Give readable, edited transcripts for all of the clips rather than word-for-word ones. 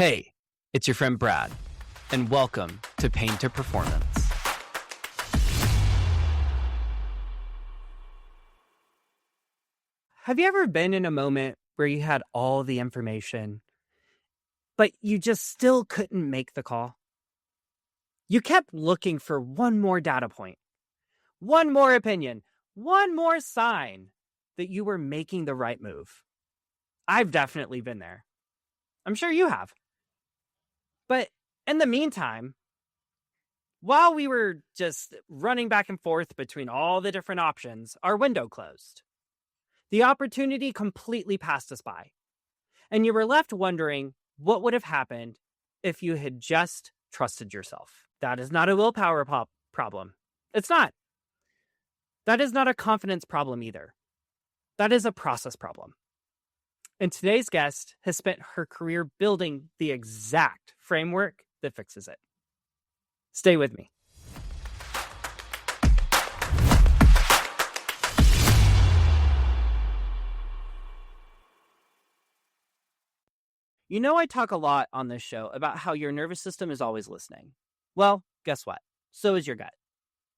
Hey, it's your friend Brad, and welcome to Pain to Performance. Have you ever been in a moment where you had all the information, but you just still couldn't make the call? You kept looking for one more data point, one more opinion, one more sign that you were making the right move. I've definitely been there. I'm sure you have. But in the meantime, while we were just running back and forth between all the different options, our window closed. The opportunity completely passed us by. And you were left wondering what would have happened if you had just trusted yourself. That is not a willpower problem. It's not. That is not a confidence problem either. That is a process problem. And today's guest has spent her career building the exact framework that fixes it. Stay with me. You know, I talk a lot on this show about how your nervous system is always listening. Well, guess what? So is your gut.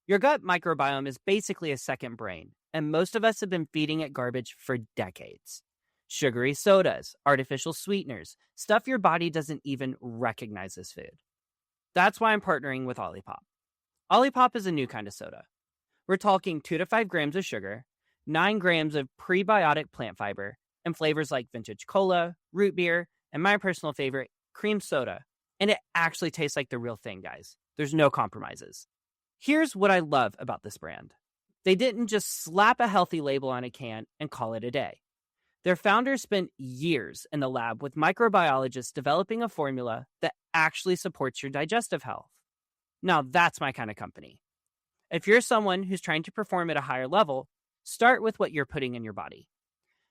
Your gut microbiome is basically a second brain, and most of us have been feeding it garbage for decades. Sugary sodas, artificial sweeteners, stuff your body doesn't even recognize as food. That's why I'm partnering with Olipop. Olipop is a new kind of soda. We're talking 2 to 5 grams of sugar, 9 grams of prebiotic plant fiber, and flavors like vintage cola, root beer, and my personal favorite, cream soda. And it actually tastes like the real thing, guys. There's no compromises. Here's what I love about this brand. They didn't just slap a healthy label on a can and call it a day. Their founders spent years in the lab with microbiologists developing a formula that actually supports your digestive health. Now, that's my kind of company. If you're someone who's trying to perform at a higher level, start with what you're putting in your body.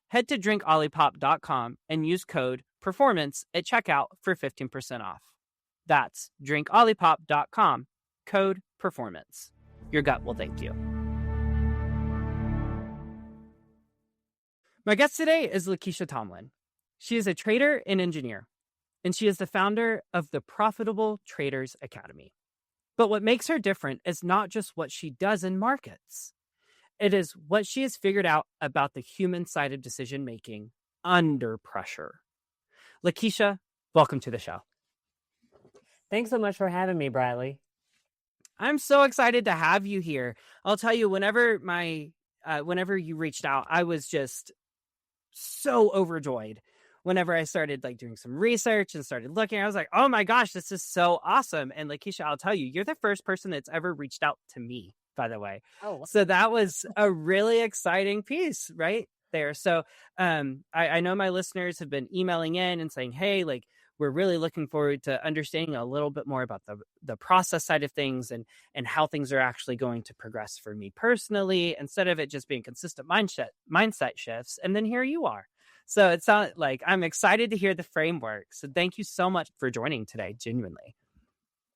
Head to drinkolipop.com and use code PERFORMANCE at checkout for 15% off. That's drinkolipop.com, code PERFORMANCE. Your gut will thank you. My guest today is LaKiesha Tomlin. She is a trader and engineer, and she is the founder of the Profitable Traders Academy. But what makes her different is not just what she does in markets. It is what she has figured out about the human side of decision-making under pressure. LaKiesha, welcome to the show. Thanks so much for having me, Bradley. I'm so excited to have you here. I'll tell you, whenever you reached out, I was just so overjoyed. Whenever I started doing some research and started looking, I was like, oh my gosh, this is so awesome. And LaKiesha, I'll tell you, you're the first person that's ever reached out to me, by the way. Oh, so that was a really exciting piece right there. So I know my listeners have been emailing in and saying, hey, we're really looking forward to understanding a little bit more about the process side of things and how things are actually going to progress for me personally, instead of it just being consistent mindset shifts. And then here you are. So it sounds like I'm excited to hear the framework. So thank you so much for joining today, genuinely.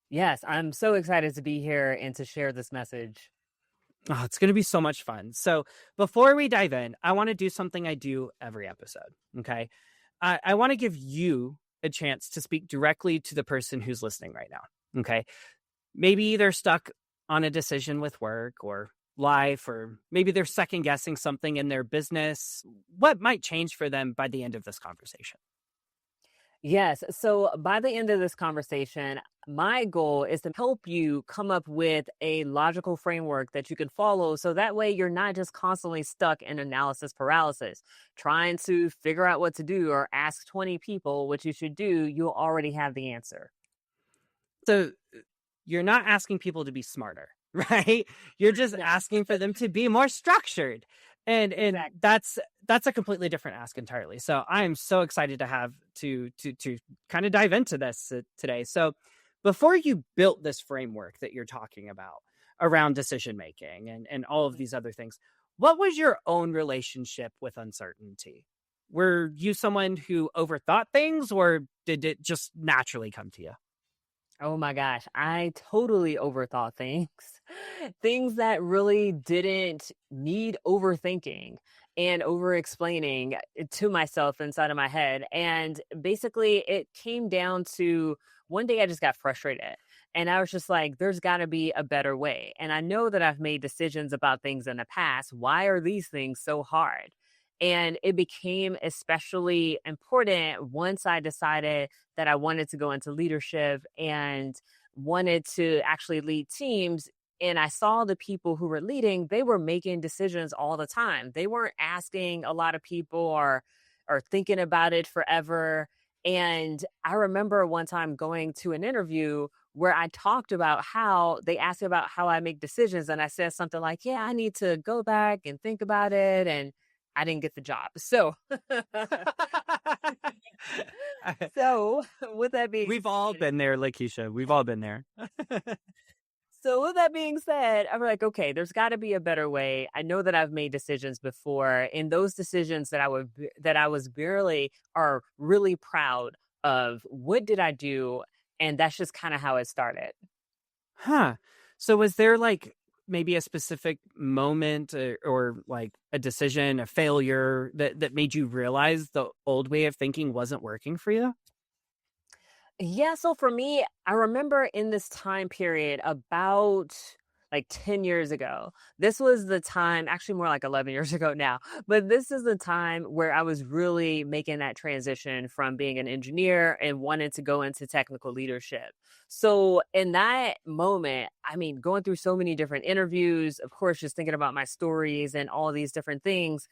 Yes, I'm so excited to be here and to share this message. Oh, it's going to be so much fun. So before we dive in, I want to do something I do every episode. Okay. I want to give you a chance to speak directly to the person who's listening right now. Okay. Maybe they're stuck on a decision with work or life, or maybe they're second guessing something in their business. What might change for them by the end of this conversation? Yes. So by the end of this conversation, my goal is to help you come up with a logical framework that you can follow. So that way you're not just constantly stuck in analysis paralysis, trying to figure out what to do or ask 20 people what you should do. You'll already have the answer. So you're not asking people to be smarter, right? You're just asking for them to be more structured. And exactly. That's a completely different ask entirely. So I'm so excited to have to kind of dive into this today. So before you built this framework that you're talking about around decision making and all of these other things, what was your own relationship with uncertainty? Were you someone who overthought things, or did it just naturally come to you? Oh my gosh, I totally overthought things. Things that really didn't need overthinking. and over explaining to myself inside of my head. And basically, it came down to one day I just got frustrated. And I was just like, there's got to be a better way. And I know that I've made decisions about things in the past. Why are these things so hard? And it became especially important once I decided that I wanted to go into leadership and wanted to actually lead teams. And I saw the people who were leading, they were making decisions all the time. They weren't asking a lot of people or thinking about it forever. And I remember one time going to an interview where I talked about how they asked about how I make decisions. And I said something like, yeah, I need to go back and think about it. And I didn't get the job. So, so with that being We've all said, been there, LaKiesha. We've all been there. So with that being said, I'm like, okay, there's got to be a better way. I know that I've made decisions before, and those decisions that I was barely are really proud of. What did I do? And that's just kind of how it started. Huh. So was there like maybe a specific moment or like a decision, a failure that made you realize the old way of thinking wasn't working for you? Yeah, so for me, I remember in this time period about like 10 years ago. This was the time, actually more like 11 years ago now, but this is the time where I was really making that transition from being an engineer and wanting to go into technical leadership. So in that moment, I mean, going through so many different interviews, of course, just thinking about my stories and all these different things,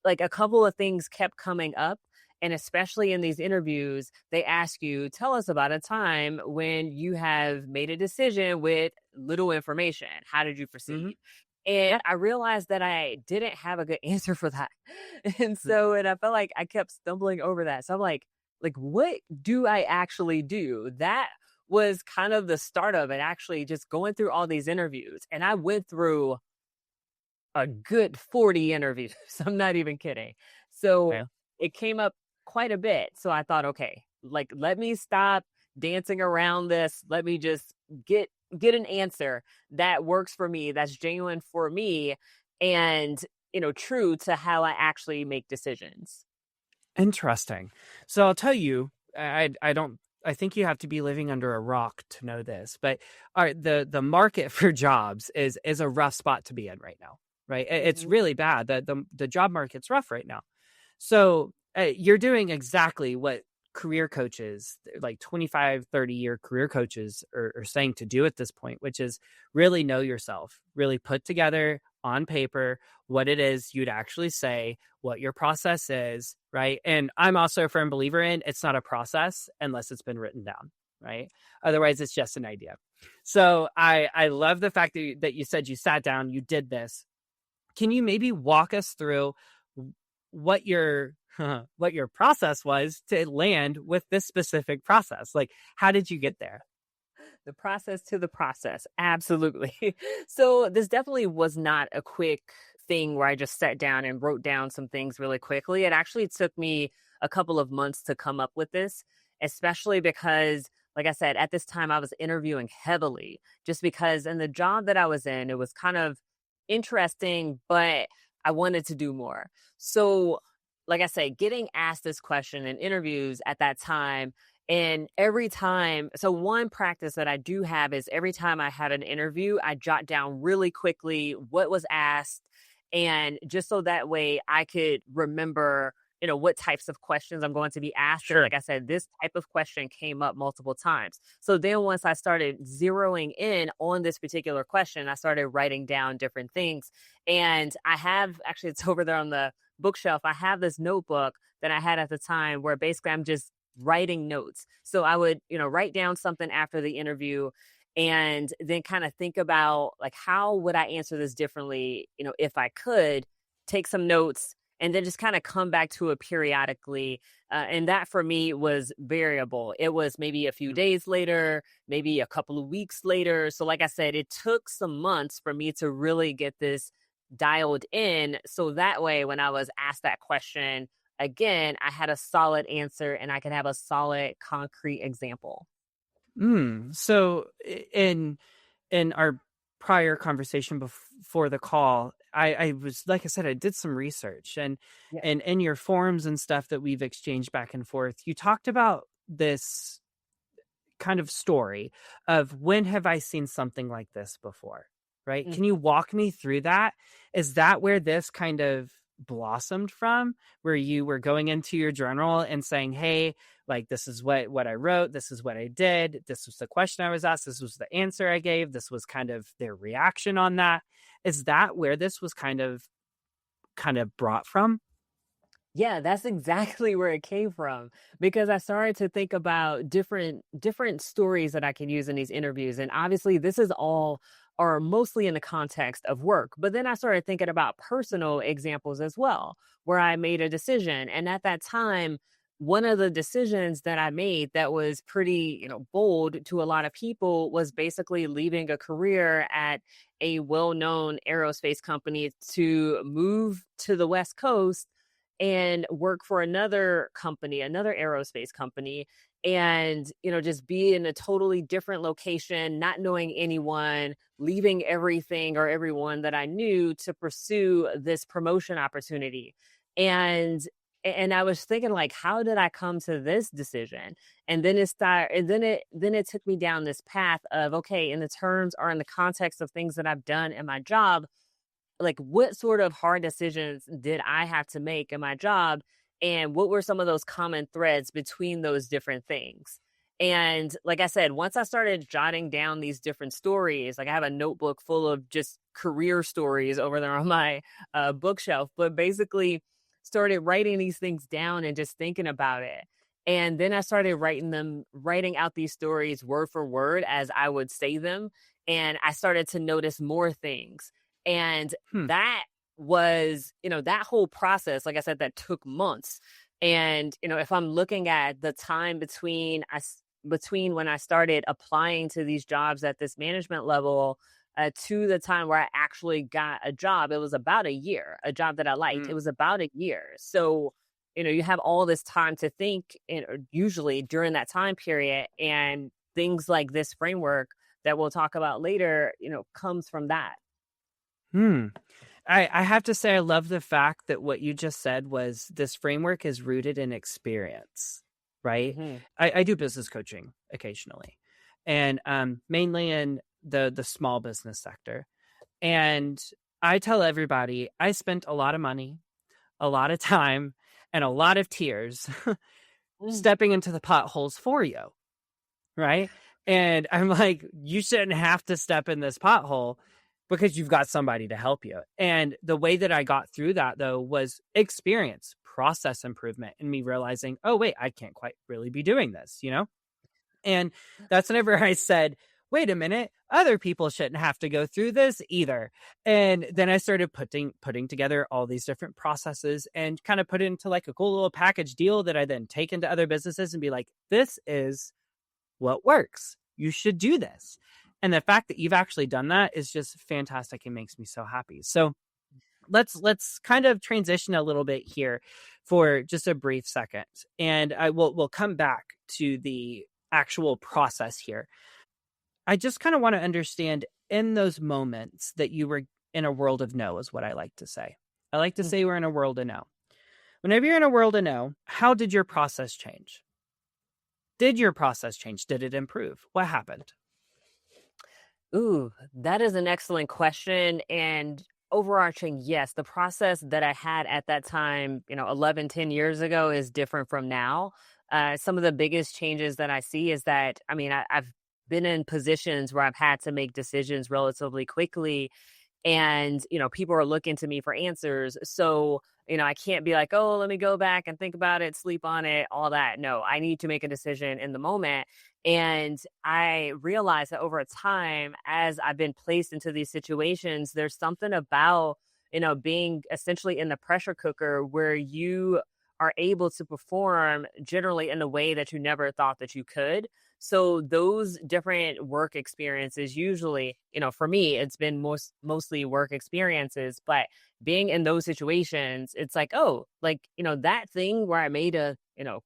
like a couple of things kept coming up. And especially in these interviews, they ask you, tell us about a time when you have made a decision with little information. How did you Hmm. proceed? And I realized that I didn't have a good answer for that. And I felt like I kept stumbling over that. So I'm like, what do I actually do? That was kind of the start of it, actually, just going through all these interviews. And I went through a good 40 interviews. I'm not even kidding. So Okay. it came up quite a bit. So I thought, okay, like let me stop dancing around this. Let me just get an answer that works for me, that's genuine for me and true to how I actually make decisions. Interesting. So I'll tell you, I don't I think you have to be living under a rock to know this, but all right, the market for jobs is a rough spot to be in right now, right? It's Mhm. really bad. The job market's rough right now. So you're doing exactly what career coaches, like 25, 30-year career coaches are saying to do at this point, which is really know yourself, really put together on paper what it is you'd actually say, what your process is, right? And I'm also a firm believer in it's not a process unless it's been written down, right? Otherwise, it's just an idea. So I love the fact that you said you sat down, you did this. Can you maybe walk us through what your what your process was to land with this specific process? Like, how did you get there? The process to the process. Absolutely. So this definitely was not a quick thing where I just sat down and wrote down some things really quickly. It actually took me a couple of months to come up with this, especially because, like I said, at this time I was interviewing heavily just because in the job that I was in, it was kind of interesting, but I wanted to do more. So, like I said, getting asked this question in interviews at that time and every time, so one practice that I do have is every time I had an interview, I jot down really quickly what was asked. And just so that way I could remember, what types of questions I'm going to be asked. And Sure. like I said, this type of question came up multiple times. So then once I started zeroing in on this particular question, I started writing down different things. And I have actually, it's over there on the bookshelf. I have this notebook that I had at the time where basically I'm just writing notes. So I would, write down something after the interview and then kind of think about like how would I answer this differently, if I could take some notes and then just kind of come back to it periodically. And that for me was variable. It was maybe a few Mm. days later, maybe a couple of weeks later. So, like I said, it took some months for me to really get this dialed in. So that way, when I was asked that question, again, I had a solid answer and I could have a solid, concrete example. So in our prior conversation before the call, I was, like I said, I did some research, Yeah. and in your forums and stuff that we've exchanged back and forth, you talked about this kind of story of, when have I seen something like this before? Right? Mm. Can you walk me through that? Is that where this kind of blossomed from, where you were going into your journal and saying, hey, like, this is what I wrote, this is what I did, this was the question I was asked, this was the answer I gave, this was kind of their reaction on that? Is that where this was kind of brought from? Yeah, that's exactly where it came from, because I started to think about different stories that I can use in these interviews, and obviously this is all or mostly in the context of work. But then I started thinking about personal examples as well, where I made a decision, and at that time, one of the decisions that I made that was pretty, bold to a lot of people was basically leaving a career at a well-known aerospace company to move to the West Coast and work for another company, another aerospace company, and just be in a totally different location, not knowing anyone, leaving everything or everyone that I knew to pursue this promotion opportunity. And I was thinking, like, how did I come to this decision? And then it took me down this path of, okay, in the terms or in the context of things that I've done in my job, like, what sort of hard decisions did I have to make in my job, and what were some of those common threads between those different things? And like I said, once I started jotting down these different stories, like, I have a notebook full of just career stories over there on my bookshelf, but basically started writing these things down and just thinking about it. And then I started writing out these stories word for word as I would say them, and I started to notice more things. And Hmm. that was, that whole process, like I said, that took months. And, if I'm looking at the time between when I started applying to these jobs at this management level, to the time where I actually got a job, it was about a year, a job that I liked. It Mm. was about a year. So, you have all this time to think, usually during that time period, and things like this framework that we'll talk about later, comes from that. Hmm. I have to say, I love the fact that what you just said was, this framework is rooted in experience, right? Mhm. I do business coaching occasionally, and mainly in the small business sector. And I tell everybody, I spent a lot of money, a lot of time, and a lot of tears Mm. stepping into the potholes for you, right? And I'm like, you shouldn't have to step in this pothole, because you've got somebody to help you. And the way that I got through that, though, was experience, process improvement, and me realizing, oh, wait, I can't quite really be doing this? And that's whenever I said, wait a minute, other people shouldn't have to go through this either. And then I started putting together all these different processes, and kind of put it into like a cool little package deal that I then take into other businesses and be like, this is what works. You should do this. And the fact that you've actually done that is just fantastic. It makes me so happy. So let's kind of transition a little bit here for just a brief second. And we'll come back to the actual process here. I just kind of want to understand, in those moments that you were in a world of no, is what I like to say. I like to Mm. say we're in a world of no. Whenever you're in a world of no, how did your process change? Did your process change? Did it improve? What happened? Ooh, that is an excellent question. And overarching, yes, the process that I had at that time, 11, 10 years ago is different from now. Some of the biggest changes that I see is that, I mean, I've been in positions where I've had to make decisions relatively quickly, and people are looking to me for answers. So I can't be like, oh, let me go back and think about it, sleep on it, all that. No, I need to make a decision in the moment. And I realize that over time, as I've been placed into these situations, there's something about being essentially in the pressure cooker, where you are able to perform generally in a way that you never thought that you could. So those different work experiences, usually, for me, it's been mostly work experiences, but being in those situations, it's like, oh, like, that thing where I made a,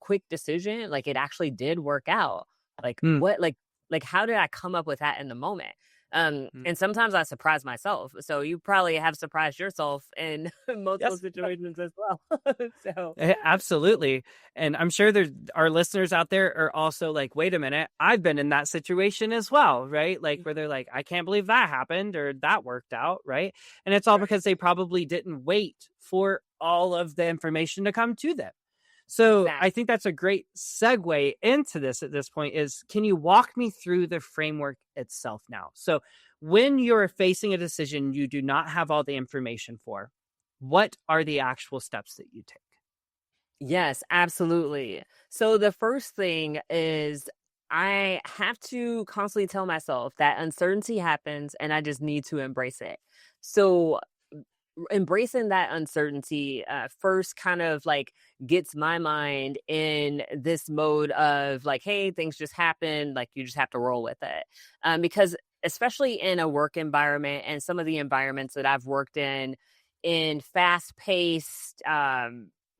quick decision, like, it actually did work out. Like, Hmm. what, like how did I come up with that in the moment? Mm. And sometimes I surprise myself. So you probably have surprised yourself in multiple Yes. situations as well. So Absolutely. And I'm sure there's our listeners out there are also like, wait a minute, I've been in that situation as well, right? Like where they're like, I can't believe that happened or that worked out, right? And it's all right. because they probably didn't wait for all of the information to come to them. So I Exactly. think that's a great segue into this at this point is can you walk me through the framework itself now? So when you're facing a decision you do not have all the information for, what are the actual steps that you take? Yes, absolutely. So the first thing is I have to constantly tell myself that uncertainty happens and I just need to embrace it. So embracing that uncertainty first kind of like gets my mind in this mode of like, hey, things just happen, like you just have to roll with it. Because especially in a work environment and some of the environments that I've worked in fast paced,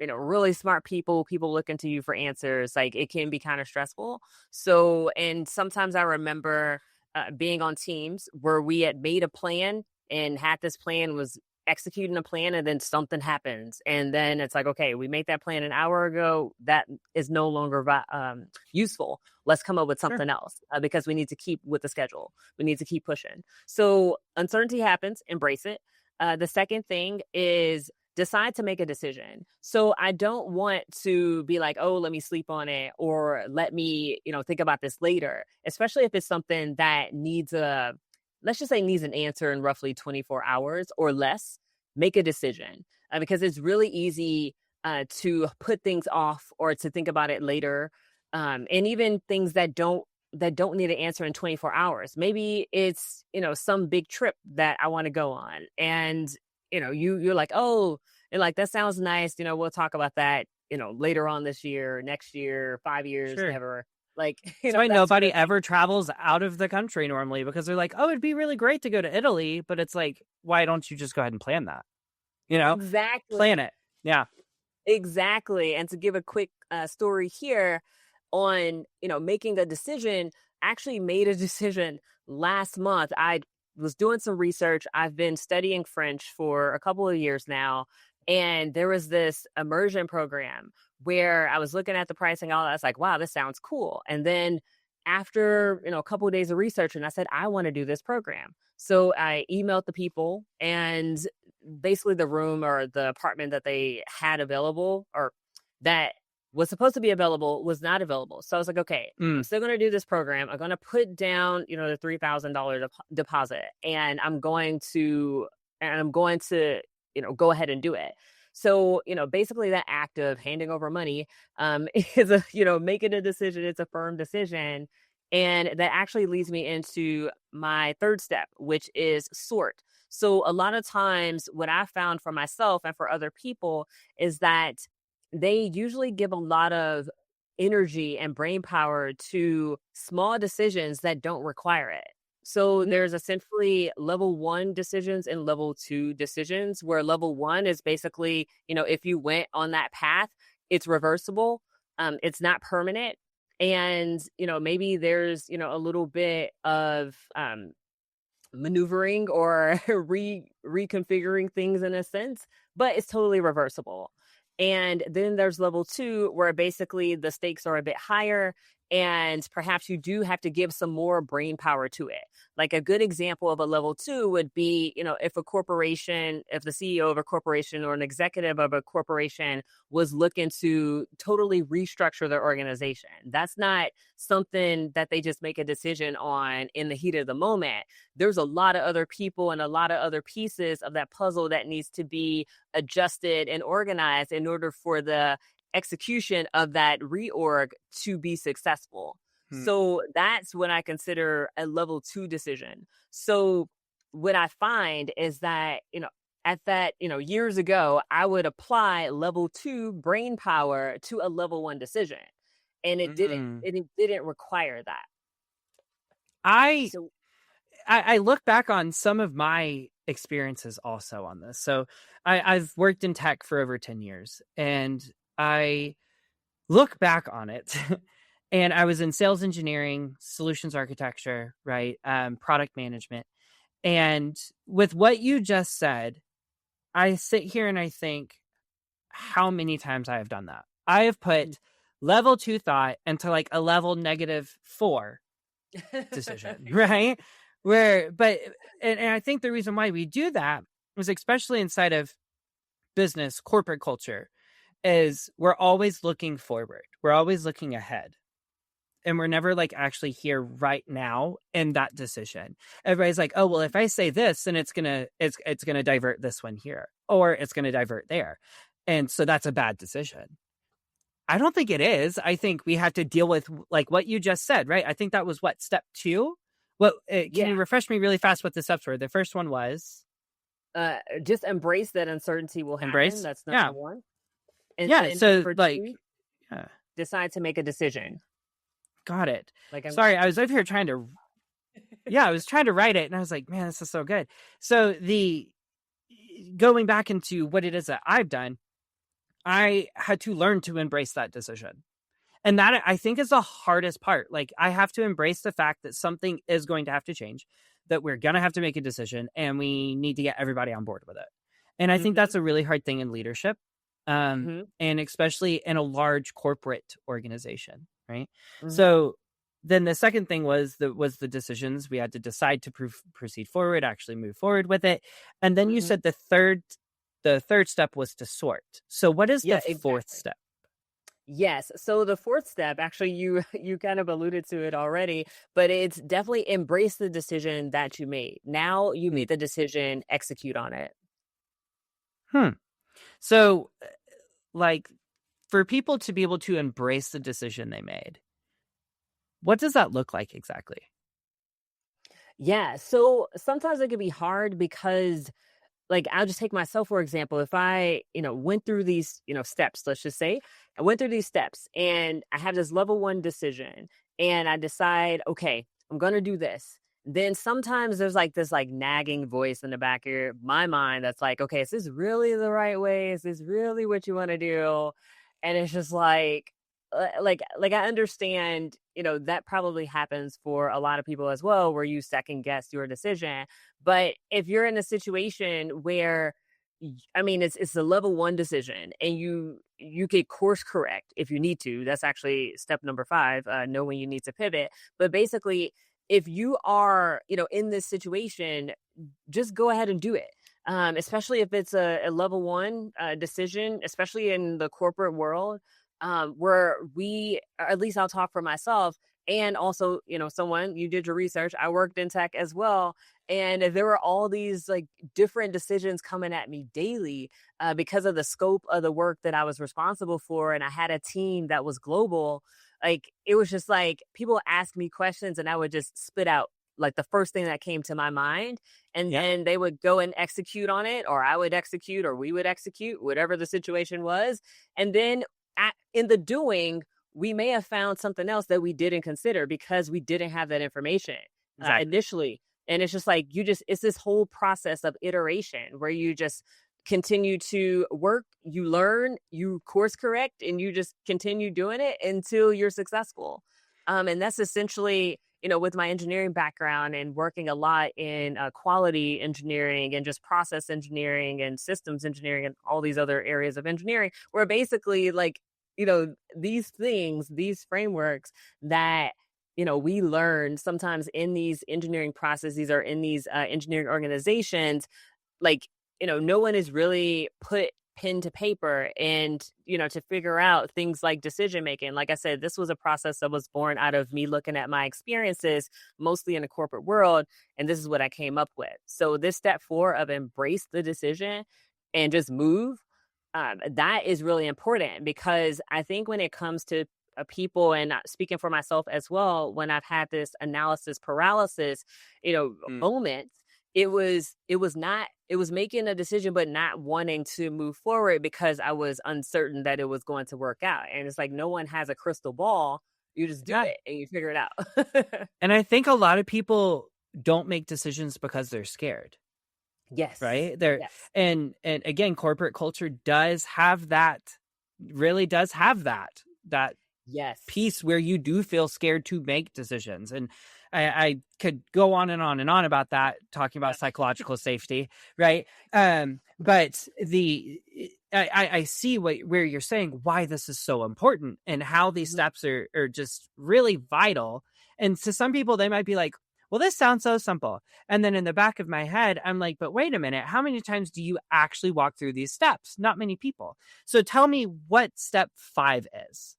really smart people looking to you for answers, like it can be kind of stressful. So, and sometimes I remember being on teams where we had made a plan and had this plan was executing a plan and then something happens and then it's like, okay, we made that plan an hour ago, that is no longer useful, let's come up with Sure. something else, because we need to keep with the schedule, we need to keep pushing. So uncertainty happens, embrace it. The second thing is decide to make a decision. So I don't want to be like, oh, let me sleep on it or let me, think about this later, especially if it's something that needs a, let's just say needs an answer in roughly 24 hours or less. Make a decision, because it's really easy to put things off or to think about it later. And even things that don't need an answer in 24 hours. Maybe it's, some big trip that I want to go on. And, you're like, oh, and like that sounds nice. We'll talk about that, later on this year, next year, 5 years, Sure. never. Like, That's why that sort nobody of thing. ever travels out of the country normally because they're like, oh, it'd be really great to go to Italy. But it's like, why don't you just go ahead and plan that? You know, plan Exactly. it. Yeah. Exactly. And to give a quick story here on, making a decision, actually made a decision last month. I was doing some research. I've been studying French for a couple of years now. And there was this immersion program where I was looking at the pricing, all that. I was like, wow, this sounds cool. And then after, a couple of days of research, and I said, I want to do this program. So I emailed the people and basically the room or the apartment that they had available or that was supposed to be available was not available. So I was like, okay, I'm Mm. still going to do this program. I'm going to put down, the $3,000 deposit and I'm going to, go ahead and do it. So, basically that act of handing over money is making a decision. It's a firm decision. And that actually leads me into my third step, which is sort. So a lot of times what I found for myself and for other people is that they usually give a lot of energy and brain power to small decisions that don't require it. So Mm. there's essentially level 1 decisions and level 2 decisions where level 1 is basically, if you went on that path, it's reversible. It's not permanent. And, maybe there's, a little bit of maneuvering or reconfiguring things in a sense, but it's totally reversible. And then there's level 2 where basically the stakes are a bit higher and perhaps you do have to give some more brain power to it. Like a good example of a level 2 would be, if if the CEO of a corporation or an executive of a corporation was looking to totally restructure their organization. That's not something that they just make a decision on in the heat of the moment. There's a lot of other people and a lot of other pieces of that puzzle that needs to be adjusted and organized in order for the execution of that reorg to be successful. Hmm. So that's what I consider a level 2 decision. So what I find is that, at that, years ago, I would apply level 2 brain power to a level 1 decision. And it didn't. Mm. It didn't require that. I So I look back on some of my experiences also on this. So I've worked in tech for over 10 years and I look back on it And I was in sales engineering, solutions architecture, right? Product management. And with what you just said, I sit here and I think how many times I have done that. I have put level 2 thought into like a level -4 decision, right? And I think the reason why we do that is, especially inside of business, corporate culture, is we're always looking forward. We're always looking ahead. And we're never like actually here right now in that decision. Everybody's like, oh, well, if I say this, then it's gonna divert this one here, or it's gonna divert there. And so that's a bad decision. I don't think it is. I think we have to deal with like what you just said, right? I think that was what, step 2? Can Yeah. you refresh me really fast what the steps were? The first one was Just embrace that uncertainty will happen. embrace. That's Yeah. number one. And Yeah. then So number like, two, yeah, decide to make a decision. got it. Like Sorry, I was over here trying to, I was trying to write it and I was like, man, this is so good. So going back into what it is that I've done, I had to learn to embrace that decision. And that, I think, is the hardest part. Like, I have to embrace the fact that something is going to have to change, that we're going to have to make a decision, and we need to get everybody on board with it. And I think that's a really hard thing in leadership, and especially in a large corporate organization, right? So then the second thing was the decisions. We had to decide to proceed forward, actually move forward with it. And then you said the third step was to sort. So what is the fourth step? Yes. So the fourth step, actually, you kind of alluded to it already, but it's definitely embrace the decision that you made. Now you made the decision, execute on it. So, like, for people to be able to embrace the decision they made, what does that look like exactly? Yeah. So sometimes it can be hard because, like, I'll just take myself for example. If I, went through these, steps, let's just say I went through these steps and I have this level 1 decision and I decide, okay, I'm going to do this. Then sometimes there's like this like nagging voice in the back of my mind that's like, okay, is this really the right way? Is this really what you want to do? And it's just like I understand, that probably happens for a lot of people as well, where you second guess your decision. But if you're in a situation where, I mean, it's a level 1 decision, and you could course correct if you need to. That's actually step number 5. Know when you need to pivot. But basically, if you are, in this situation, just go ahead and do it. Especially if it's a level 1 decision, especially in the corporate world, where or at least I'll talk for myself. And also, someone, you did your research. I worked in tech as well. And there were all these like different decisions coming at me daily because of the scope of the work that I was responsible for. And I had a team that was global. Like, it was just like people ask me questions and I would just spit out like the first thing that came to my mind. And then they would go and execute on it, or I would execute, or we would execute, whatever the situation was. And then in the doing, we may have found something else that we didn't consider because we didn't have that information initially. And it's just like, it's this whole process of iteration where you just continue to work, you learn, you course correct, and you just continue doing it until you're successful. And that's essentially, with my engineering background and working a lot in quality engineering and just process engineering and systems engineering and all these other areas of engineering, where basically like, these things, these frameworks that, we learn sometimes in these engineering processes or in these engineering organizations, like, no one has really put pen to paper and, to figure out things like decision making. Like I said, this was a process that was born out of me looking at my experiences, mostly in the corporate world. And this is what I came up with. So this step 4 of embrace the decision and just move, that is really important, because I think when it comes to people, and speaking for myself as well, when I've had this analysis paralysis, moments, it was making a decision but not wanting to move forward because I was uncertain that it was going to work out. And it's like, no one has a crystal ball. You just do it and you figure it out. And I think a lot of people don't make decisions because they're scared. Yes. Right? Yes. And again, corporate culture does have that Yes. piece where you do feel scared to make decisions. And I could go on and on and on about that, talking about Yeah. psychological safety, right? But I see where you're saying why this is so important and how these Mhm. steps are just really vital. And to some people, they might be like, well, this sounds so simple. And then in the back of my head, I'm like, but wait a minute, how many times do you actually walk through these steps? Not many people. So tell me what step 5 is.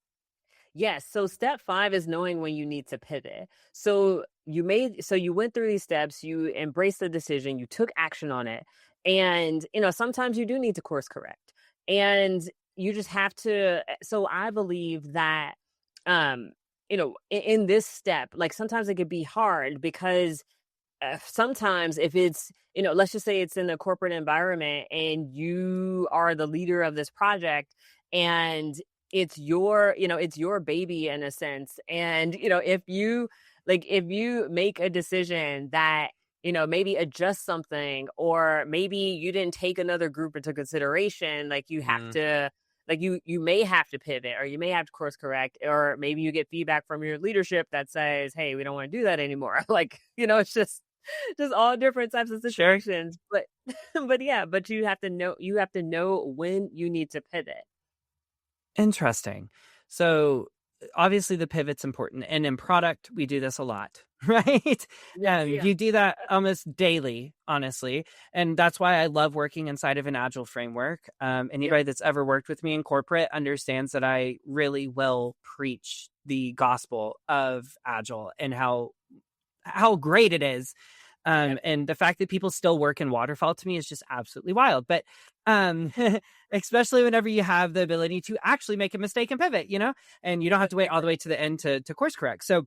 Yes. So step 5 is knowing when you need to pivot. So you went through these steps, you embraced the decision, you took action on it. And, sometimes you do need to course correct. And you just have to so I believe that in this step, like sometimes it could be hard because sometimes if it's let's just say it's in a corporate environment and you are the leader of this project and it's your baby in a sense, and if you make a decision that maybe adjust something, or maybe you didn't take another group into consideration, like you have Mm. to like you may have to pivot, or you may have to course correct, or maybe you get feedback from your leadership that says, hey, we don't want to do that anymore. Like, it's just all different types of Sure. situations. But but you have to know when you need to pivot. Interesting. So obviously the pivot's important. And in product, we do this a lot, right? Yeah, yeah, You do that almost daily, honestly. And that's why I love working inside of an agile framework. yep, Anybody that's ever worked with me in corporate understands that I really will preach the gospel of agile and how great it is. yep, And the fact that people still work in waterfall to me is just absolutely wild. But um, especially whenever you have the ability to actually make a mistake and pivot, and you don't have to wait all the way to the end to course correct. So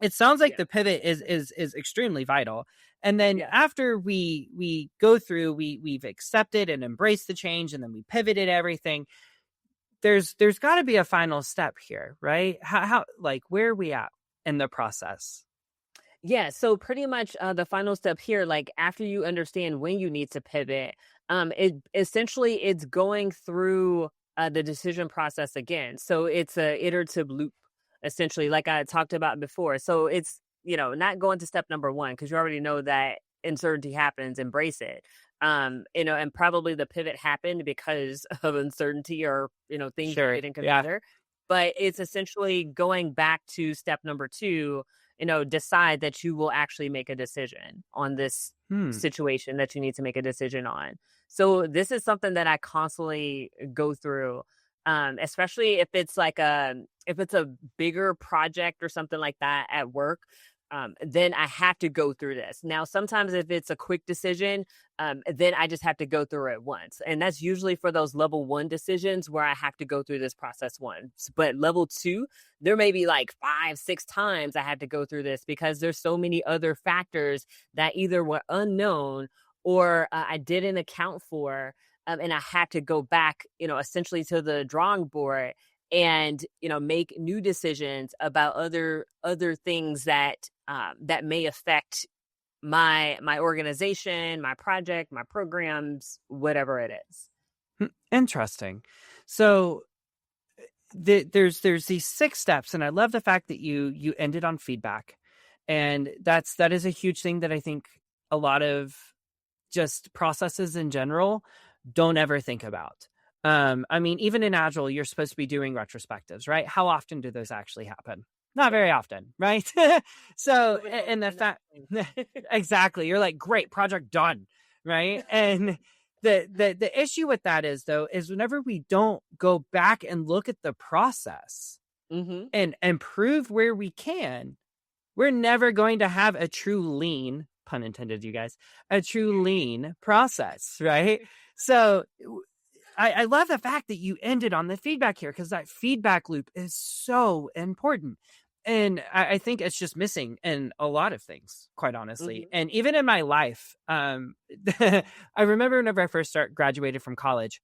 it sounds like yeah, the pivot is extremely vital. And then yeah. after we go through, we've accepted and embraced the change, and then we pivoted everything. There's got to be a final step here, right? How like where are we at in the process? Yeah, so pretty much the final step here, like after you understand when you need to pivot, it's going through the decision process again. So it's a iterative loop, essentially, like I talked about before. So it's not going to step number one because you already know that uncertainty happens, embrace it. And probably the pivot happened because of uncertainty, or things you Sure. didn't Yeah. consider. But it's essentially going back to step number two, decide that you will actually make a decision on this Hmm. situation that you need to make a decision on. So this is something that I constantly go through, especially if it's a bigger project or something like that at work. Then I have to go through this. Now, sometimes if it's a quick decision, then I just have to go through it once. And that's usually for those level one decisions where I have to go through this process once. But level two, there may be like 5, 6 times I had to go through this because there's so many other factors that either were unknown or I didn't account for. And I had to go back, essentially to the drawing board and make new decisions about other things that may affect my organization, my project, my programs, whatever it is. Interesting. So there's these 6 steps, and I love the fact that you ended on feedback, and that is a huge thing that I think a lot of just processes in general don't ever think about. I mean, even in Agile, you're supposed to be doing retrospectives, right? How often do those actually happen? Not Yeah. very often, right? So, Moving on and to the the next fact, thing. exactly, you're like, great, project done, right? And the issue with that is though, is whenever we don't go back and look at the process Mhm. and improve where we can, we're never going to have a true lean, pun intended, you guys, a true lean process, right? So I love the fact that you ended on the feedback here, because that feedback loop is so important. And I think it's just missing in a lot of things, quite honestly. Mhm. And even in my life, I remember whenever I first graduated from college,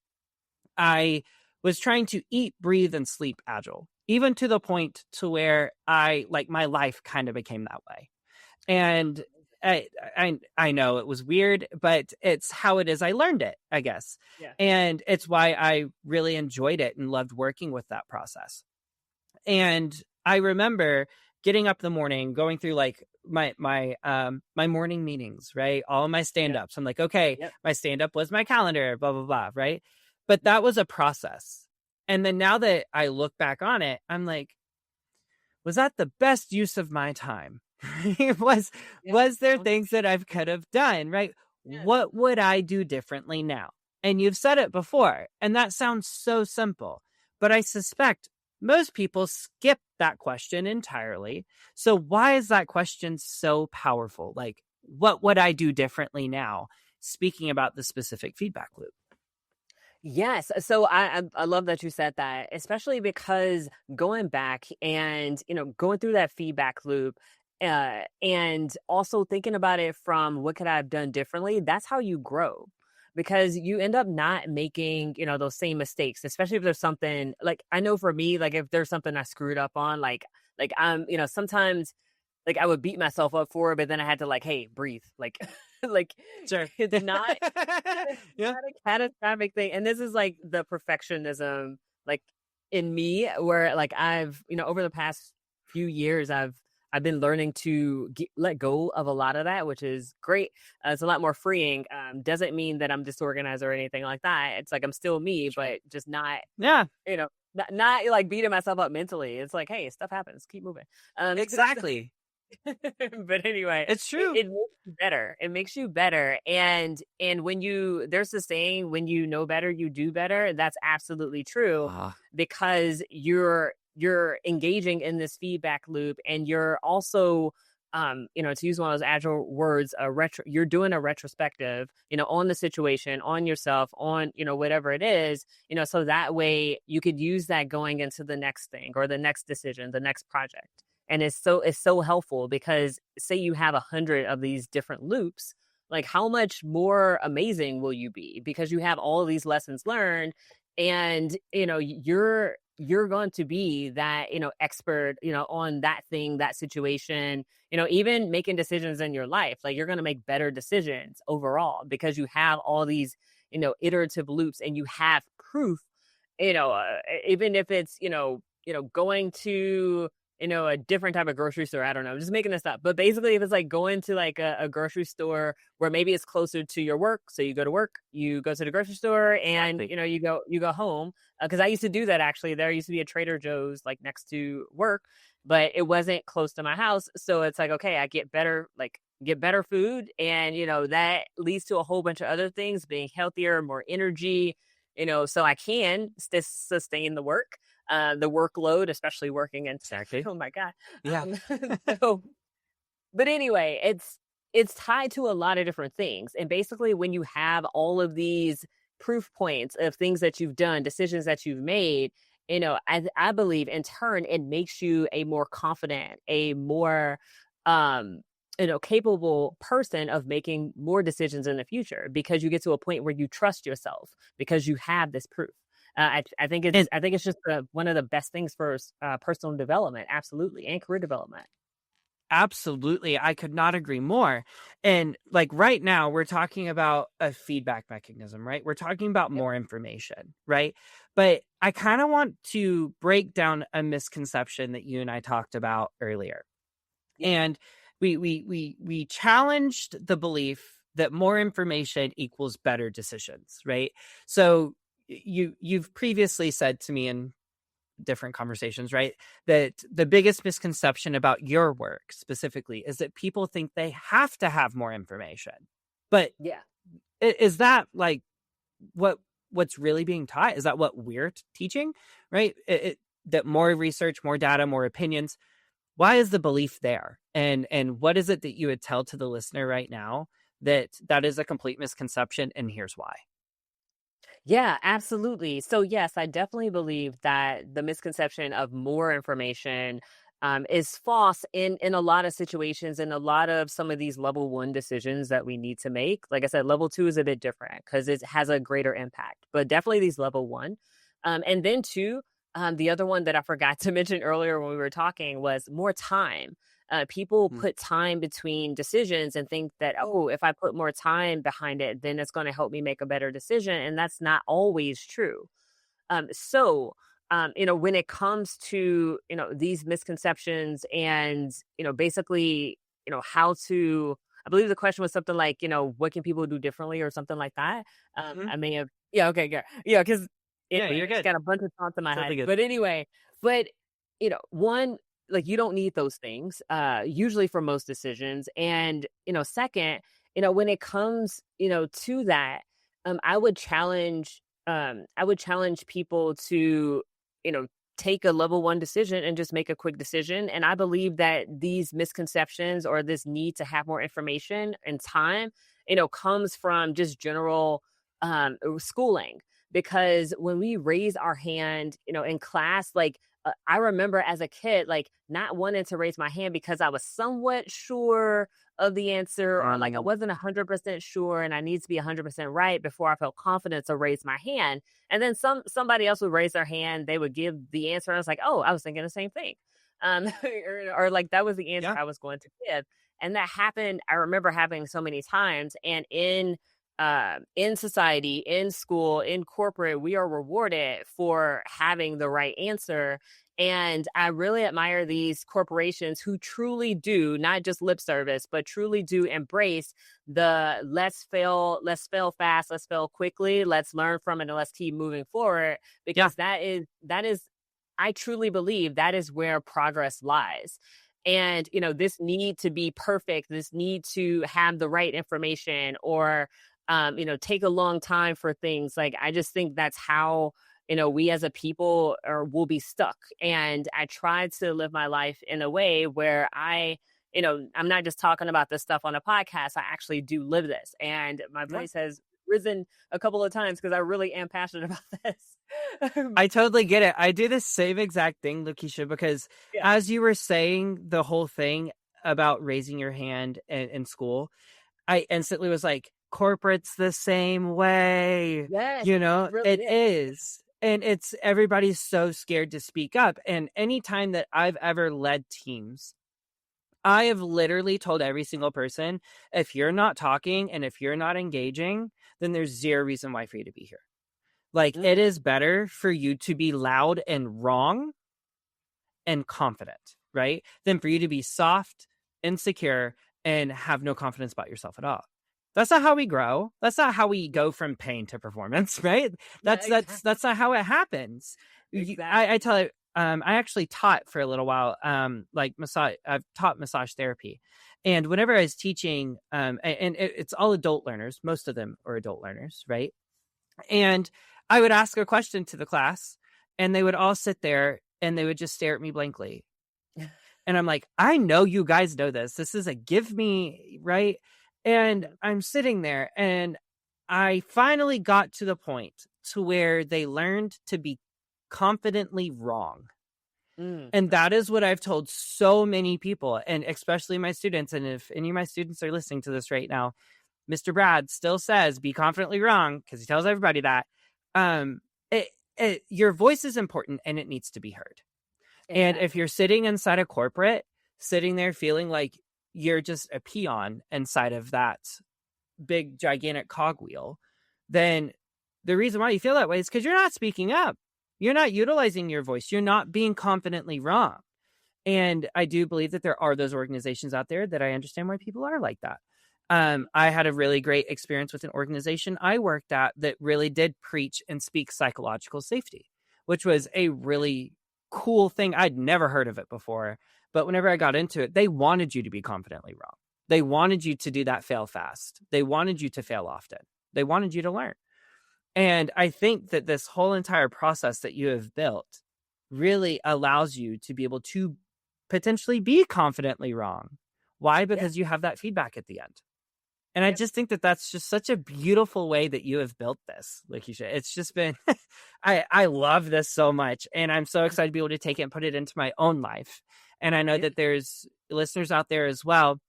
I was trying to eat, breathe, and sleep agile, even to the point to where my life kind of became that way. And I know it was weird, but it's how it is. I learned it, I guess. Yeah. And it's why I really enjoyed it and loved working with that process. And I remember getting up in the morning, going through like my morning meetings, right? All my Yep. stand-ups. I'm like, okay, Yep. my stand-up was my calendar, blah, blah, blah, right? But that was a process. And then now that I look back on it, I'm like, was that the best use of my time? was Yeah. was there Okay. things that I could have done, right? Yeah. What would I do differently now? And you've said it before, and that sounds so simple, but I suspect most people skip that question entirely. So why is that question so powerful? Like, what would I do differently now? Speaking about the specific feedback loop. Yes. So I love that you said that, especially because going back and going through that feedback loop, and also thinking about it from what could I have done differently. That's how you grow, because you end up not making those same mistakes, especially if there's something like I know for me, like if there's something I screwed up on, like I'm sometimes like I would beat myself up for it, but then I had to like, hey, breathe, like like Sure. it's not. It's Yeah. not a catastrophic thing, and this is, like, the perfectionism, like, in me where, like, I've over the past few years, I've been learning to let go of a lot of that, which is great. It's a lot more freeing. Doesn't mean that I'm disorganized or anything like that. It's like I'm still me, Sure. but just not, Yeah, not, like, beating myself up mentally. It's like, "Hey, stuff happens. Keep moving." exactly. But anyway, It's it, true. it makes you better. It makes you better. And when there's a saying, when you know better, you do better. That's absolutely true, Ah, because you're engaging in this feedback loop, and you're also to use one of those agile words, you're doing a retrospective, on the situation, on yourself, on, whatever it is, so that way you could use that going into the next thing or the next decision, the next project. And it's so helpful, because say you have 100 of these different loops, like how much more amazing will you be, because you have all of these lessons learned, and you're going to be that expert on that thing, that situation, even making decisions in your life. Like you're going to make better decisions overall, because you have all these iterative loops, and you have proof, even if it's going to a different type of grocery store. I don't know. I'm just making this up. But basically, if it's like going to like a grocery store where maybe it's closer to your work, so you go to work, you go to the grocery store, and exactly. you go home. Because I used to do that actually. There used to be a Trader Joe's like next to work, but it wasn't close to my house. So it's like, okay, I get better food, and that leads to a whole bunch of other things, being healthier, more energy, so I can sustain the workload, especially working in Exactly. oh my god. Yeah. Um, so but anyway, it's tied to a lot of different things. And basically when you have all of these proof points of things that you've done, decisions that you've made, I believe in turn it makes you a more confident, a more um capable person of making more decisions in the future, because you get to a point where you trust yourself because you have this proof. I think it's And I think it's just one of the best things for personal development, absolutely, and career development. absolutely, I could not agree more. And like right now, we're talking about a feedback mechanism, right? We're talking about Yep. more information, right? But I kind of want to break down a misconception that you and I talked about earlier. Yep. And we challenged the belief that more information equals better decisions, right? So you've previously said to me in different conversations, right, that the biggest misconception about your work specifically is that people think they have to have more information. But Yeah. is that like what what's really being taught? Is that what we're teaching, right? That more research, more data, more opinions. Why is the belief there? And what is it that you would tell to the listener right now that that is a complete misconception, and here's why? Yeah, absolutely. So yes, I definitely believe that the misconception of more information is false in a lot of situations, in a lot of some of these level one decisions that we need to make. Like I said, level two is a bit different because it has a greater impact, but definitely these level one. And then two, the other one that I forgot to mention earlier when we were talking was more time. People Hmm. put time between decisions and think that, oh, if I put more time behind it, then it's going to help me make a better decision. And that's not always true. So when it comes to, these misconceptions and, basically, how to, I believe the question was something like, what can people do differently or something like that. Mhm. I may have, yeah, okay, yeah, yeah, because Yeah, anyway, you're I just good. got a bunch of thoughts in my Totally head. good. But anyway, but, one, like you don't need those things, usually for most decisions. And, second, when it comes, to that, I would challenge, people to, you know, take a level one decision and just make a quick decision. And I believe that these misconceptions or this need to have more information and time, comes from just general schooling. Because when we raise our hand, in class, like I remember as a kid, like not wanting to raise my hand because I was somewhat sure of the answer, or like I Mhm. wasn't 100% sure and I need to be 100% right before I felt confident to raise my hand. And then somebody else would raise their hand, they would give the answer. And I was like, oh, I was thinking the same thing. Or like that was the answer Yeah. I was going to give. And that happened, I remember happening so many times. And in society, in school, in corporate, we are rewarded for having the right answer. And I really admire these corporations who truly do, not just lip service, but truly do embrace the let's fail fast, let's fail quickly, let's learn from it, and let's keep moving forward. Yeah. Because that is, I truly believe that is where progress lies. And, this need to be perfect, this need to have the right information, or, take a long time for things. Like, I just think that's how, we as a people or will be stuck. And I try to live my life in a way where I'm not just talking about this stuff on a podcast. I actually do live this. And my Yeah. voice has risen a couple of times because I really am passionate about this. I totally get it. I do the same exact thing, LaKiesha, because Yeah. as you were saying the whole thing about raising your hand in school, I instantly was like, corporate's the same way. Yes, You it know, really it is. is. And it's everybody's so scared to speak up. And anytime that I've ever led teams, I have literally told every single person, if you're not talking and if you're not engaging, then there's zero reason why for you to be here. Like, it Mm, is better for you to be loud and wrong and confident, right? Than for you to be soft, insecure, and have no confidence about yourself at all. That's not how we grow. That's not how we yeah, go from pain to performance, right? yeah, exactly, That's not how it happens. I exactly. tell you, I actually taught for a little while, like massage. I've taught massage therapy, and whenever I was teaching, it's all adult learners. Most of them are adult learners, right? And I would ask a question to the class, and they would all sit there and they would just stare at me blankly. And I'm like, I know you guys know this. This is a give me, right? And Mhm, I'm sitting there, and I finally got to the point to where they learned to be confidently wrong. mm, And that is what I've told so many people, and especially my students. And if any of my students are listening to this right now, Mr. Brad still says be confidently wrong because he tells everybody that. Um, your voice is important and it needs to be heard. And if exactly. you're sitting inside a corporate, sitting there feeling like you're just a peon inside of that big, gigantic cogwheel, then the reason why you feel that way is because you're not speaking up. You're not utilizing your voice. You're not being confidently wrong. And I do believe that there are those organizations out there that I understand why people are like that. I had a really great experience with an organization I worked at that really did preach and speak psychological safety, which was a really cool thing. I'd never heard of it before. But whenever I got into it, they wanted you to be confidently wrong. They wanted you to do that fail fast. They wanted you to fail often. They wanted you to learn. And I think that this whole entire process that you have built really allows you to be able to potentially be confidently wrong. Why? Yeah. Because you have that feedback at the end. And I Yep. just think that that's just such a beautiful way that you have built this, LaKiesha. It's just been, I love this so much. And I'm so excited to be able to take it and put it into my own life. And I know Yeah. that there's listeners out there as well.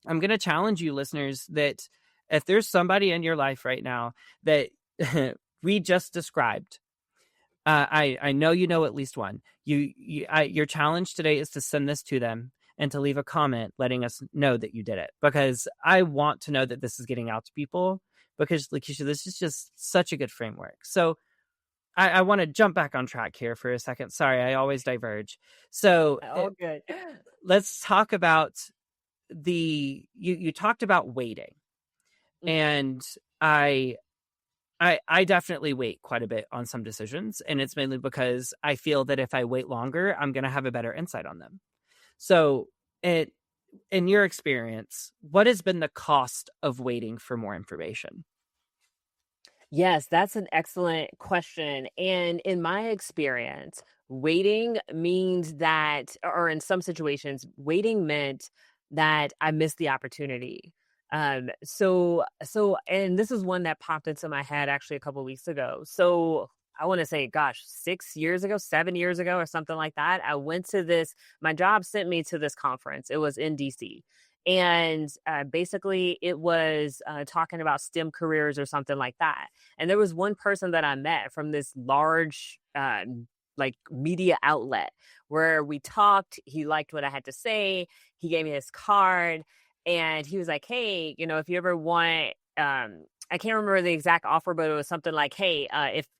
I'm going to challenge you, listeners, that if there's somebody in your life right now that we just described, I know you know at least one. Your challenge today is to send this to them and to leave a comment letting us know that you did it, because I want to know that this is getting out to people, because LaKiesha, this is just such a good framework. So I want to jump back on track here for a second. Sorry, I always diverge. So All good. let's talk about you talked about waiting, Mhm. and I definitely wait quite a bit on some decisions, and it's mainly because I feel that if I wait longer, I'm going to have a better insight on them. So, it in your experience, what has been the cost of waiting for more information? Yes, that's an excellent question. And in my experience, waiting means that, or in some situations, waiting meant that I missed the opportunity. And this is one that popped into my head actually a couple weeks ago. So I want to say, gosh, 6 years ago, 7 years ago, or something like that. I went to this, my job sent me to this conference. It was in DC. And basically, it was talking about STEM careers or something like that. And there was one person that I met from this large, like media outlet where we talked. He liked what I had to say. He gave me his card and he was like, "Hey, if you ever want, I can't remember the exact offer, but it was something like, "Hey,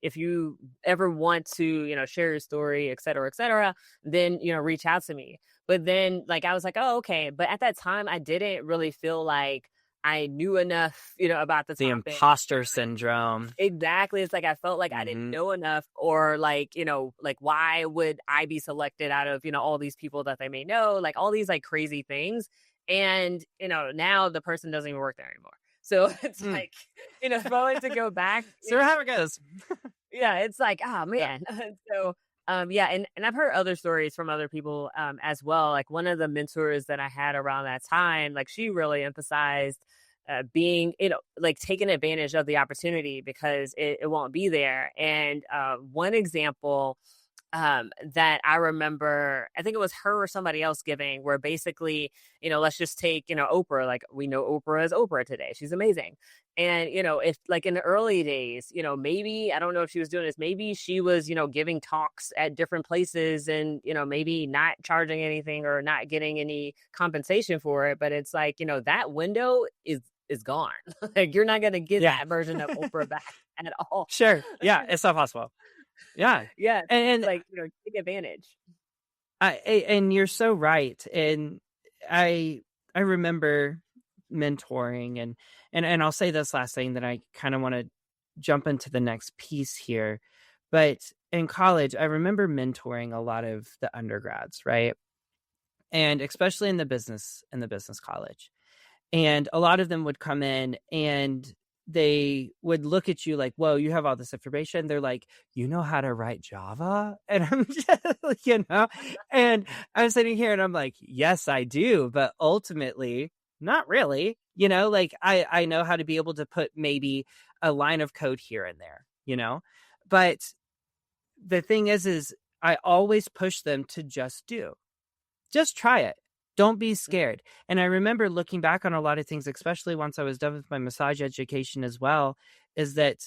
if you ever want to, share your story, et cetera, then, reach out to me." But then, like, I was like, "Oh, okay." But at that time, I didn't really feel like I knew enough, about the The topic. imposter syndrome. Exactly. It's like I felt like I didn't Hmm. know enough, or like, like why would I be selected out of, all these people that they may know, like all these like crazy things. And, now the person doesn't even work there anymore. So it's Mm. like, if I wanted to go back, So how it goes. yeah, it's like, oh Yeah. man. So yeah, and I've heard other stories from other people as well. Like one of the mentors that I had around that time, like she really emphasized being, like taking advantage of the opportunity because it won't be there. And one example that I remember, I think it was her or somebody else giving, where basically, let's just take, Oprah, like we know Oprah as Oprah today. She's amazing. And, if like in the early days, maybe, I don't know if she was doing this, maybe she was, giving talks at different places and, maybe not charging anything or not getting any compensation for it. But it's like, that window is gone. Like you're not going to get Yeah. that version of Oprah back at all. Sure. Yeah, it's not possible. Yeah. Yeah. And Like, take advantage. and you're so right. And I I remember mentoring, and I'll say this last thing that I kind of want to jump into the next piece here. But in college, I remember mentoring a lot of the undergrads, right? And especially in the business college. And a lot of them would come in and they would look at you like, whoa, you have all this information. They're like, you know how to write Java? And I'm just, and I'm sitting here and I'm like, yes, I do. But ultimately, not really. Like I know how to be able to put maybe a line of code here and there. But the thing is I always push them to just try it. Don't be scared. And I remember looking back on a lot of things, especially once I was done with my massage education as well, is that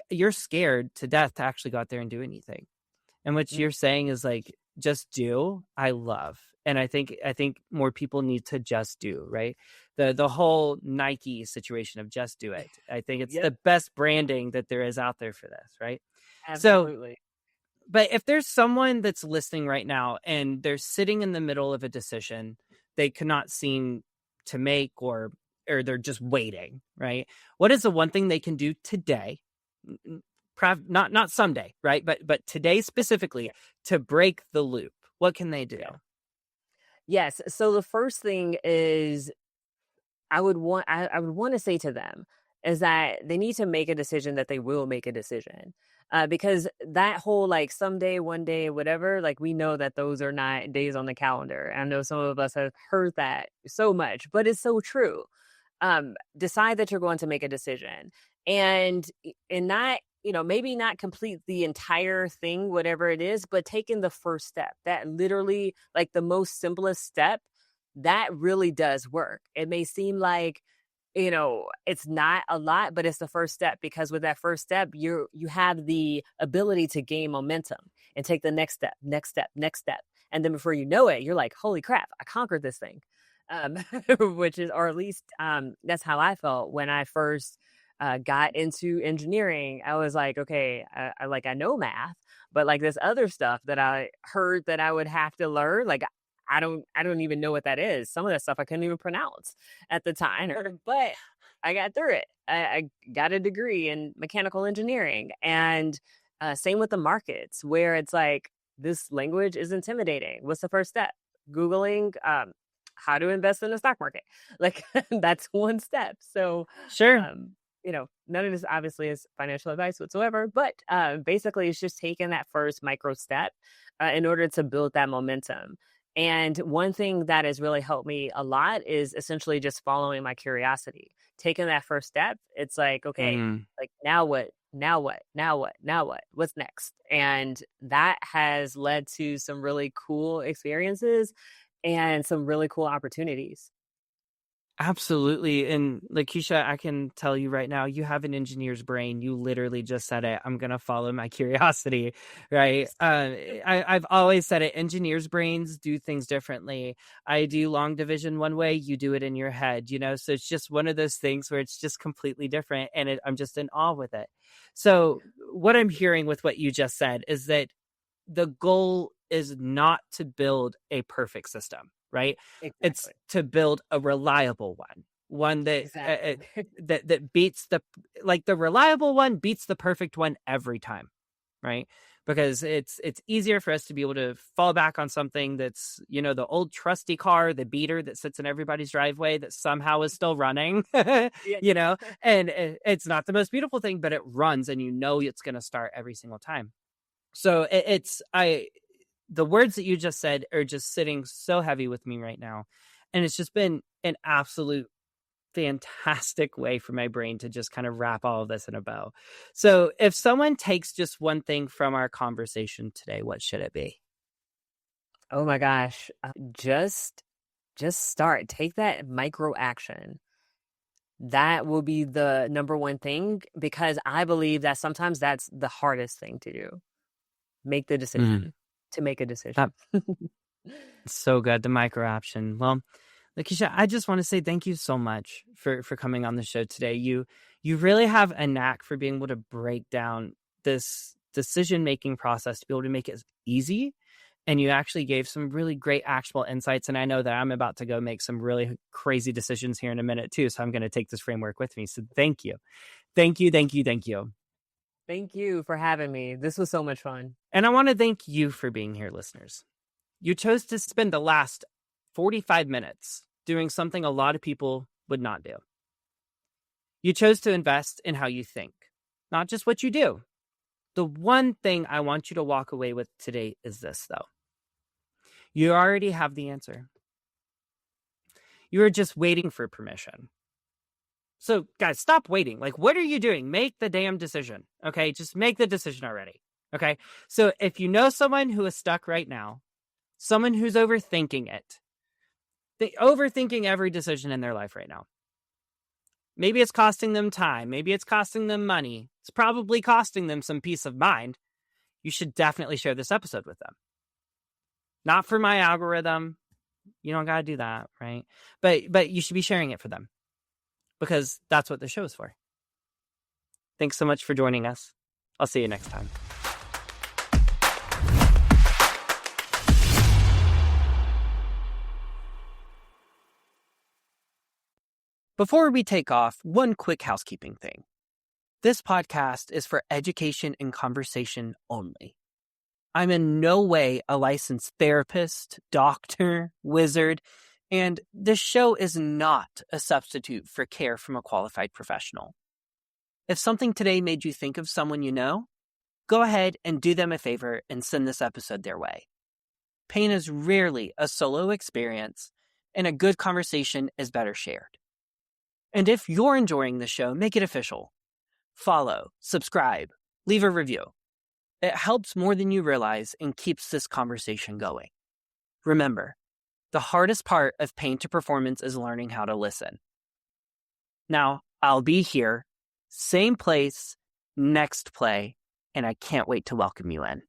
you're scared to death to actually go out there and do anything. And what Mm. you're saying is like, just do. I love. And I think more people need to just do, right? The whole Nike situation of just do it. I think it's Yep, the best branding that there is out there for this, right? So absolutely. but if there's someone that's listening right now and they're sitting in the middle of a decision they cannot seem to make, or they're just waiting, right? What is the one thing they can do today? Not someday, right? But today specifically Yeah, to break the loop. What can they do? yeah. Yes, so the first thing is I would wanna say to them is that they need to make a decision that they will make a decision. Because that whole, like, someday, one day, whatever, like, we know that those are not days on the calendar. I know some of us have heard that so much, but it's so true. Decide that you're going to make a decision and not, maybe not complete the entire thing, whatever it is, but taking the first step, that literally like the most simplest step, that really does work. It may seem like, it's not a lot, but it's the first step, because with that first step, you have the ability to gain momentum and take the next step, next step, next step. And then before you know it, you're like, holy crap, I conquered this thing. Um, which is, or at least that's how I felt when I first got into engineering, I was like, okay, I know math, but like this other stuff that I heard that I would have to learn, like I don't even know what that is. Some of that stuff I couldn't even pronounce at the time, but I got through it. I got a degree in mechanical engineering, and same with the markets, where it's like this language is intimidating. What's the first step? Googling how to invest in the stock market. Like that's one step. So, Sure. um, none of this obviously is financial advice whatsoever, but basically it's just taking that first micro step in order to build that momentum. And one thing that has really helped me a lot is essentially just following my curiosity. Taking that first step, it's like, okay, Mm. like now what? Now what? Now what? Now what? What's next? And that has led to some really cool experiences and some really cool opportunities. Absolutely. And LaKiesha, I can tell you right now, you have an engineer's brain. You literally just said it. I'm going to follow my curiosity, right? I've always said it. Engineers' brains do things differently. I do long division one way, you do it in your head, so it's just one of those things where it's just completely different. And I'm just in awe with it. So what I'm hearing with what you just said is that the goal is not to build a perfect system, right? It's Exactly. to build a reliable one that Exactly. that beats the reliable one beats the perfect one every time, right? Because it's easier for us to be able to fall back on something that's the old trusty car, the beater that sits in everybody's driveway that somehow is still running, Yeah. and it's not the most beautiful thing, but it runs, and it's going to start every single time. So the words that you just said are just sitting so heavy with me right now. And it's just been an absolute fantastic way for my brain to just kind of wrap all of this in a bow. So if someone takes just one thing from our conversation today, what should it be? Oh my gosh. Just start. Take that micro action. That will be the number one thing, because I believe that sometimes that's the hardest thing to do. Make the Mm, decision to make a decision. that's so good. The micro option. Well, LaKiesha, I just want to say thank you so much for coming on the show today. You really have a knack for being able to break down this decision-making process to be able to make it easy. And you actually gave some really great actionable insights. And I know that I'm about to go make some really crazy decisions here in a minute too. So I'm going to take this framework with me. So thank you. Thank you. Thank you. Thank you. Thank you for having me. This was so much fun. And I want to thank you for being here, listeners. You chose to spend the last 45 minutes doing something a lot of people would not do. You chose to invest in how you think, not just what you do. The one thing I want you to walk away with today is this, though. You already have the answer. You are just waiting for permission. So, guys, stop waiting. Like, what are you doing? Make the damn decision. Okay, just make the decision already. Okay, so if you know someone who is stuck right now, someone who's overthinking it, overthinking every decision in their life right now. Maybe it's costing them time. Maybe it's costing them money. It's probably costing them some peace of mind. You should definitely share this episode with them. Not for my algorithm. You don't got to do that, right? But you should be sharing it for them, because that's what the show is for. Thanks so much for joining us. I'll see you next time. Before we take off, one quick housekeeping thing. This podcast is for education and conversation only. I'm in no way a licensed therapist, doctor, wizard, and this show is not a substitute for care from a qualified professional. If something today made you think of someone you know, go ahead and do them a favor and send this episode their way. Pain is rarely a solo experience, and a good conversation is better shared. And if you're enjoying the show, make it official. Follow, subscribe, leave a review. It helps more than you realize and keeps this conversation going. Remember, the hardest part of Pain to Performance is learning how to listen. Now, I'll be here, same place, next play, and I can't wait to welcome you in.